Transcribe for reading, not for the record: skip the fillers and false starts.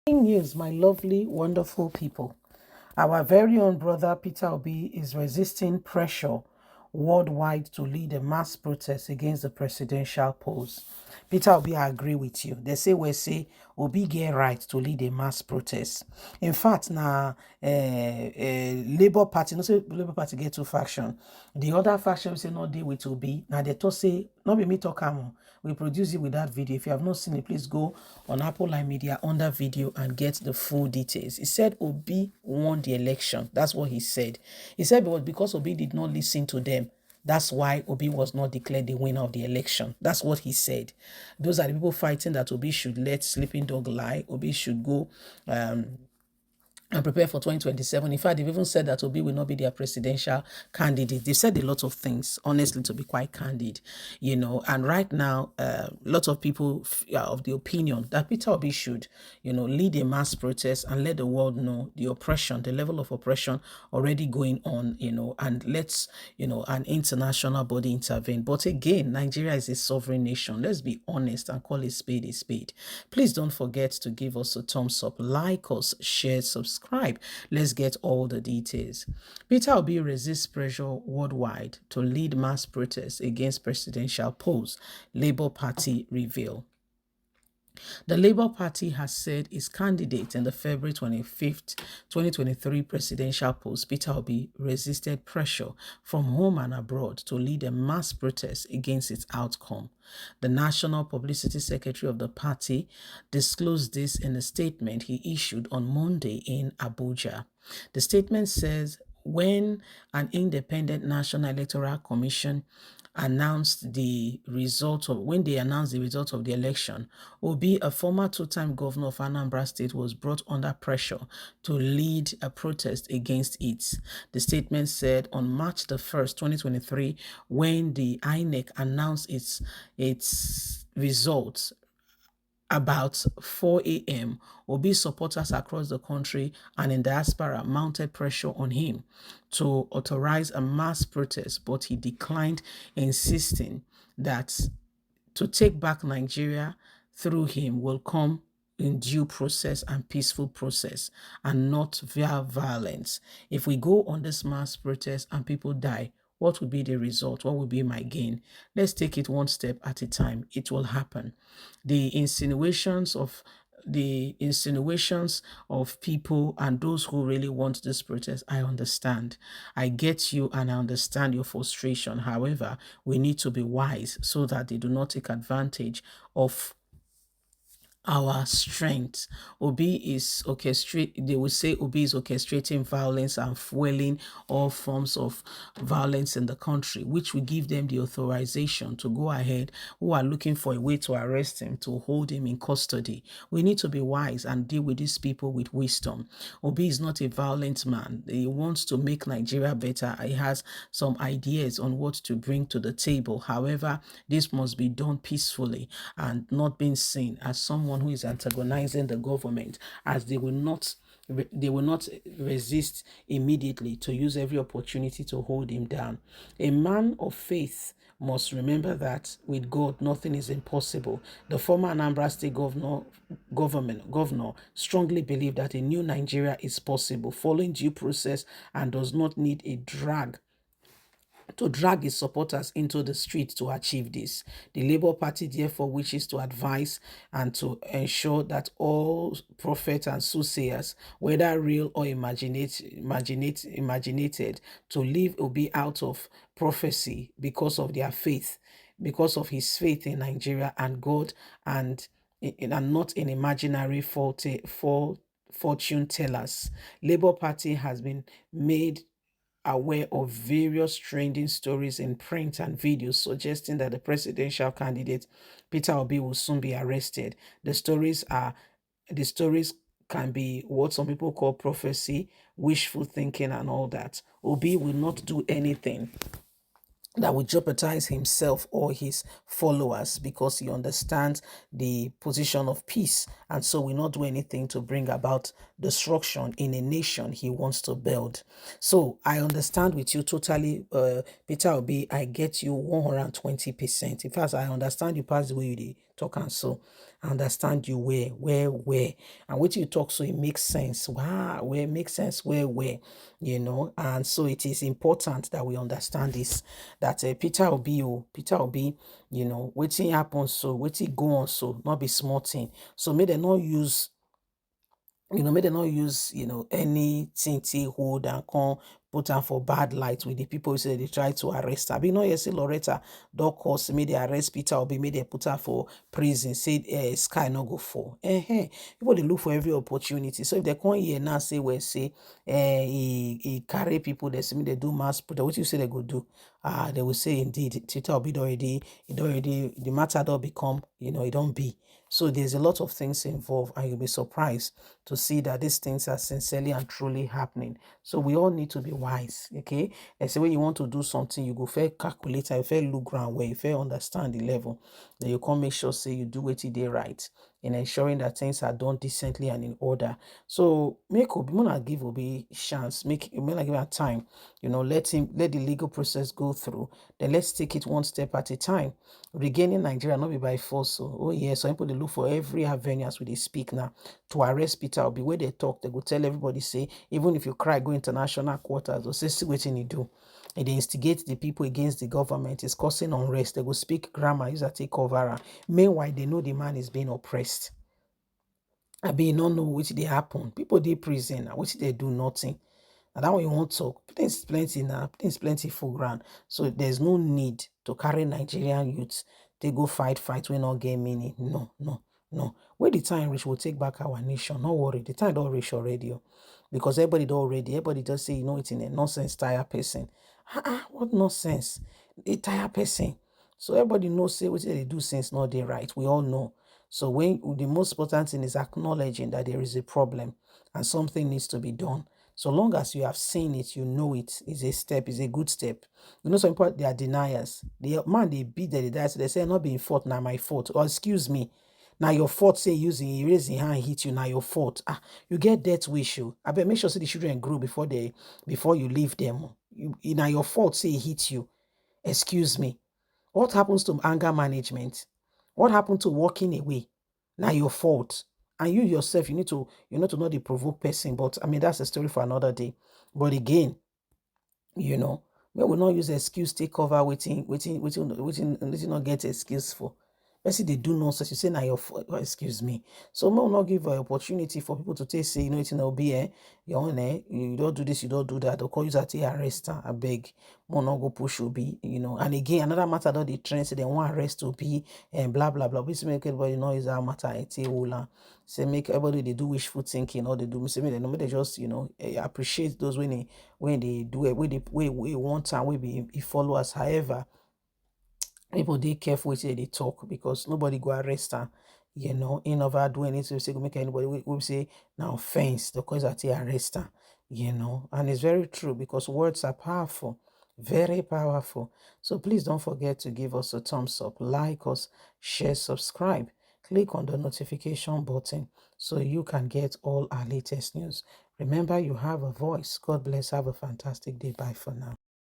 News, my lovely, wonderful people. Our very own brother Peter Obi is resisting pressure worldwide to lead a mass protest against the presidential polls. Peter Obi, I agree with you. They say Obi get right to lead a mass protest. In fact, now Labour Party, no say Labour Party get two faction. The other faction say no deal with Obi. Now they talk say not be me talk am. We produce it with that video. If you have not seen it, please go on Apple Line Media under video and get the full details. He said Obi won the election. That's what he said. He said because Obi did not listen to them, that's why Obi was not declared the winner of the election. That's what he said. Those are the people fighting that Obi should let sleeping dog lie. Obi should go and prepare for 2027. In fact, they've even said that Obi will not be their presidential candidate. They've said a lot of things, honestly, to be quite candid, And right now, lots of people are of the opinion that Peter Obi should, lead a mass protest and let the world know the oppression, the level of oppression already going on, and let's, an international body intervene. But again, Nigeria is a sovereign nation. Let's be honest and call a spade a spade. Please don't forget to give us a thumbs up, like us, share, subscribe. Let's get all the details. Peter Obi resists pressure worldwide to lead mass protests against presidential polls, Labour Party reveal. The Labour Party has said its candidate in the February 25th, 2023 presidential polls, Peter Obi, resisted pressure from home and abroad to lead a mass protest against its outcome. The National Publicity Secretary of the party disclosed this in a statement he issued on Monday in Abuja. The statement says when an independent National Electoral Commission announced the result of the election, Obi, a former two-time governor of Anambra State, was brought under pressure to lead a protest against it. The statement said on March the 1st, 2023, when the INEC announced its results, about 4 a.m., Obi's supporters across the country and in diaspora mounted pressure on him to authorize a mass protest, but he declined, insisting that to take back Nigeria through him will come in due process and peaceful process and not via violence. If we go on this mass protest and people die, what will be the result? What will be my gain? Let's take it one step at a time. It will happen. The insinuations of people and those who really want this protest, I understand. I get you and I understand your frustration. However, we need to be wise so that they do not take advantage of our strength. Obi is they will say Obi is orchestrating violence and fueling all forms of violence in the country, which will give them the authorization to go ahead, who are looking for a way to arrest him, to hold him in custody. We need to be wise and deal with these people with wisdom. Obi is not a violent man. He wants to make Nigeria better. He has some ideas on what to bring to the table. However, this must be done peacefully and not being seen as someone who is antagonizing the government, as they will not resist immediately to use every opportunity to hold him down. A man of faith must remember that with God nothing is impossible. The former Anambra State governor strongly believed that a new Nigeria is possible following due process and does not need to drag his supporters into the street to achieve this. The Labour Party therefore wishes to advise and to ensure that all prophets and soothsayers, whether real or imaginated, to leave Obi out of prophecy because of their faith, because of his faith in Nigeria and God, and not in imaginary fortune tellers. Labour Party has been made aware of various trending stories in print and videos suggesting that the presidential candidate Peter Obi will soon be arrested. The stories can be what some people call prophecy, wishful thinking, and all that. Obi will not do anything that would jeopardize himself or his followers because he understands the position of peace, and so will not do anything to bring about destruction in a nation he wants to build. So I understand with you totally, Peter Obi. I get you 120%. In fact, I understand you pass the way you did talk and so. I understand you where. And what you talk so it makes sense. Wow, where it makes sense where, And so it is important that we understand this, that Peter Obi, Peter Obi, waiting happen so, waiting go on so, not be small thing. So may they not use may they not use, anything to hold and come put am for bad light with the people who say they try to arrest her. Be not you see Loretta don cause may they arrest Peter Obi, may they put her for prison, say sky no go fall. People they look for every opportunity. So if they come here now say say he carry people, they say me they do mass protest. What you say they go do? They will say indeed Peter Obi already the matter don't become, it don't be. So there's a lot of things involved, and you'll be surprised to see that these things are sincerely and truly happening. So we all need to be wise, okay? And so when you want to do something, you go fair calculate, you fair look around where you fair understand the level. Then you can make sure say you do what you did right in ensuring that things are done decently and in order. So make Obi, when I give Obi chance, when I give him time, let the legal process go through. Then let's take it one step at a time. Regaining Nigeria not be by force. So, oh yeah, some people they look for every avenue as we they speak now to arrest Peter Obi. Where they talk, they go tell everybody say, even if you cry, go international quarters, or say see what you do. And they instigate the people against the government. It's causing unrest. They go speak grammar, use a take over. Meanwhile, they know the man is being oppressed. I be not know which they happen. People they prison, which they do nothing. And that one you want to talk. Things plenty now, things plenty for ground. So there's no need to carry Nigerian youths. They go fight, we not get meaning. No. Where the time reach, we'll take back our nation. No worry, the time don't reach already. Because everybody just say, it's in a nonsense tire person. What nonsense? A tire person. So everybody knows say what they do since not they right. We all know. So when the most important thing is acknowledging that there is a problem and something needs to be done. So long as you have seen it, you know it is a step, is a good step. Some people they are deniers. The man they beat the die, so they say not being fault, now my fault. Or excuse me, now your fault say using raising hand hit you, now your fault. You get death wish you. I bet make sure say the children grow before you leave them. Now your fault say hit you. Excuse me. What happens to anger management? What happened to walking away? Now your fault. And you yourself, you need to not the provoke person. But I mean, that's a story for another day. But again, we will not use excuse take cover waiting, not get excuse for. Let's see they do nonsense. You say now your fault. Excuse me. So we will not give an opportunity for people to take say, it will be your own you don't do this, you don't do that. They'll call you that arrest. I beg. More not go push will be, And again, another matter that they trend say they want arrest to be and blah blah blah. This make everybody know is our matter. It's a say make everybody they do wishful thinking or they do say they just appreciate those when they do it, when they we want and we be followers. However, people they careful with they talk because nobody go arrest her. In over do anything say go make anybody we say now offense the cause that they arrest her. And it's very true because words are powerful, very powerful. So please don't forget to give us a thumbs up, like us, share, subscribe, click on the notification button so you can get all our latest news. Remember, you have a voice. God bless. Have a fantastic day. Bye for now.